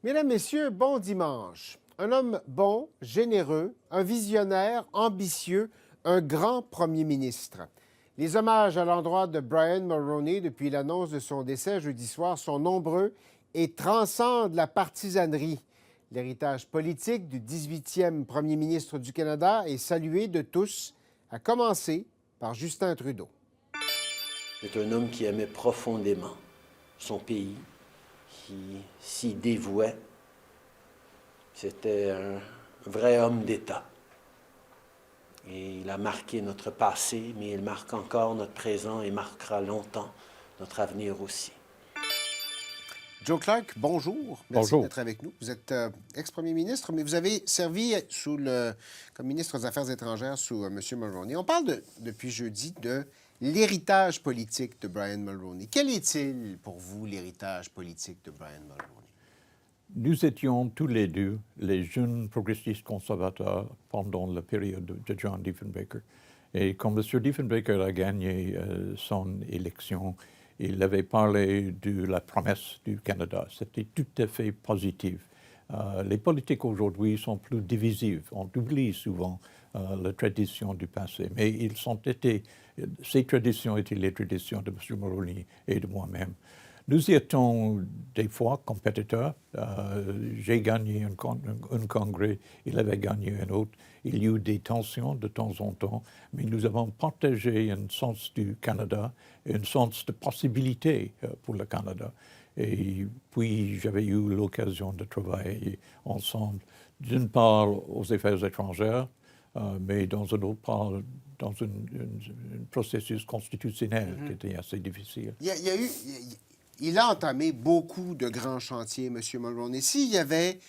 Mesdames, Messieurs, bon dimanche. Un homme bon, généreux, un visionnaire, ambitieux, un grand premier ministre. Les hommages à l'endroit de Brian Mulroney depuis l'annonce de son décès jeudi soir sont nombreux et transcendent la partisanerie. L'héritage politique du 18e premier ministre du Canada est salué de tous, à commencer par Justin Trudeau. C'est un homme qui aimait profondément son pays, qui s'y dévouait. C'était un vrai homme d'État. Et il a marqué notre passé, mais il marque encore notre présent et marquera longtemps notre avenir aussi. Joe Clark, bonjour. Merci d'être avec nous. Vous êtes ex-premier ministre, mais vous avez servi comme ministre des Affaires étrangères sous M. Mulroney. On parle depuis jeudi de l'héritage politique de Brian Mulroney. Quel est-il pour vous, l'héritage politique de Brian Mulroney? Nous étions tous les deux les jeunes progressistes conservateurs pendant la période de John Diefenbaker. Et quand M. Diefenbaker a gagné son élection, il avait parlé de la promesse du Canada. C'était tout à fait positif. Les politiques aujourd'hui sont plus divisives. On oublie souvent la tradition du passé. Mais ces traditions étaient les traditions de M. Mulroney et de moi-même. Nous étions des fois compétiteurs. J'ai gagné un congrès, il avait gagné un autre. Il y a eu des tensions de temps en temps, mais nous avons partagé un sens du Canada, un sens de possibilité pour le Canada. Et puis, j'avais eu l'occasion de travailler ensemble, d'une part aux affaires étrangères, mais dans un autre part, dans un processus constitutionnel qui était assez difficile. Il a entamé beaucoup de grands chantiers, M. Mulroney. S'il y avait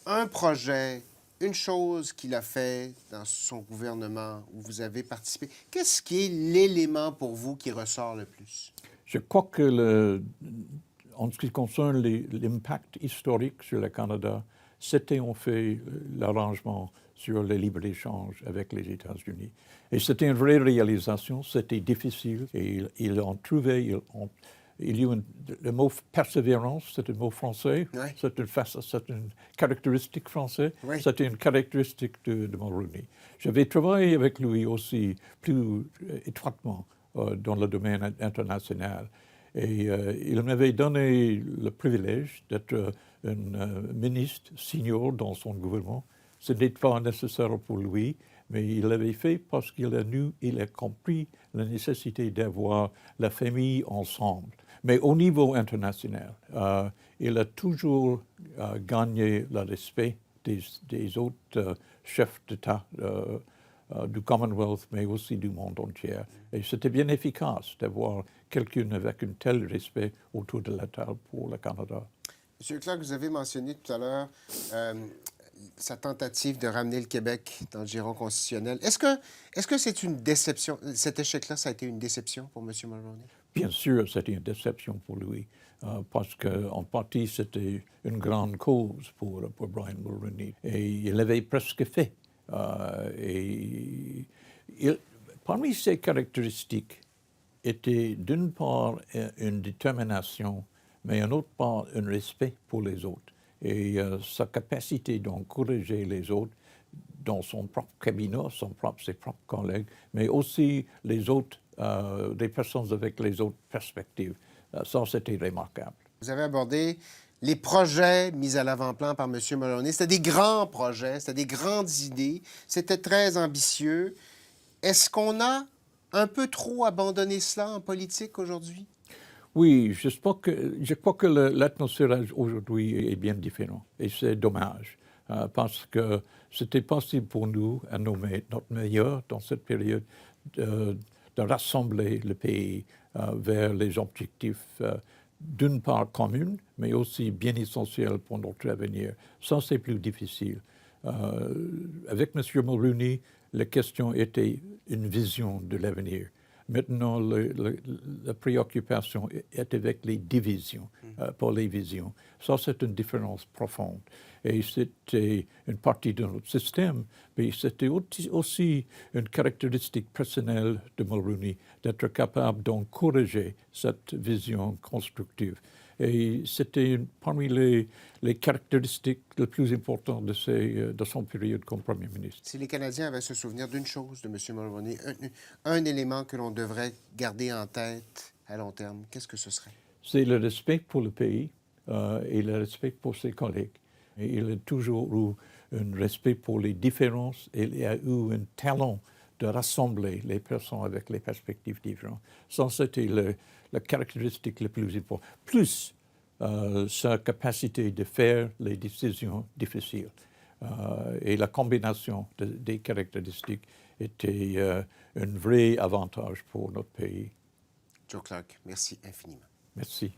un projet, une chose qu'il a fait dans son gouvernement où vous avez participé, qu'est-ce qui est l'élément pour vous qui ressort le plus? Je crois que, en ce qui concerne l'impact historique sur le Canada, c'était en fait l'arrangement sur le libre-échange avec les États-Unis. Et c'était une vraie réalisation, c'était difficile, et ils ont trouvé... Il y a le mot persévérance, c'est un mot français, oui. C'est une caractéristique française, oui. C'est une caractéristique de Mulroney. J'avais travaillé avec lui aussi plus étroitement dans le domaine international. Et il m'avait donné le privilège d'être un ministre senior dans son gouvernement. Ce n'était pas nécessaire pour lui, mais il l'avait fait parce qu'il a compris la nécessité d'avoir la famille ensemble. Mais au niveau international, il a toujours gagné le respect des autres chefs d'État du Commonwealth, mais aussi du monde entier. Et c'était bien efficace d'avoir quelqu'un avec un tel respect autour de la table pour le Canada. M. Clark, vous avez mentionné tout à l'heure sa tentative de ramener le Québec dans le giron constitutionnel. Est-ce que c'est une déception? Cet échec-là, ça a été une déception pour M. Mulroney? Bien sûr, c'était une déception pour lui, parce qu'en partie, c'était une grande cause pour Brian Mulroney. Et il l'avait presque fait. Parmi ses caractéristiques était d'une part une détermination, mais d'une autre part un respect pour les autres. Et sa capacité d'encourager les autres dans son propre cabinet, ses propres collègues, mais aussi les autres, des personnes avec les autres perspectives. Ça, c'était remarquable. Vous avez abordé les projets mis à l'avant-plan par M. Mulroney. C'était des grands projets, c'était des grandes idées, c'était très ambitieux. Est-ce qu'on a un peu trop abandonné cela en politique aujourd'hui? Oui, je crois que l'atmosphère aujourd'hui est bien différente. Et c'est dommage, parce que c'était possible pour nous, à nommer notre meilleur dans cette période, de rassembler le pays vers les objectifs d'une part communs, mais aussi bien essentiels pour notre avenir. Ça, c'est plus difficile. Avec M. Mulroney, la question était une vision de l'avenir. Maintenant, la préoccupation est avec les divisions, pas les visions. Ça, c'est une différence profonde. Et c'était une partie de notre système, mais c'était aussi une caractéristique personnelle de Mulroney d'être capable d'encourager cette vision constructive. Et c'était parmi les caractéristiques les plus importantes de son période comme Premier ministre. Si les Canadiens avaient à se souvenir d'une chose de M. Mulroney, un élément que l'on devrait garder en tête à long terme, qu'est-ce que ce serait? C'est le respect pour le pays et le respect pour ses collègues. Et il a toujours eu un respect pour les différences et il a eu un talent de rassembler les personnes avec les perspectives différentes. Ça, c'était la caractéristique la plus importante. Plus sa capacité de faire les décisions difficiles. Et la combinaison des caractéristiques était un vrai avantage pour notre pays. Joe Clark, merci infiniment. Merci.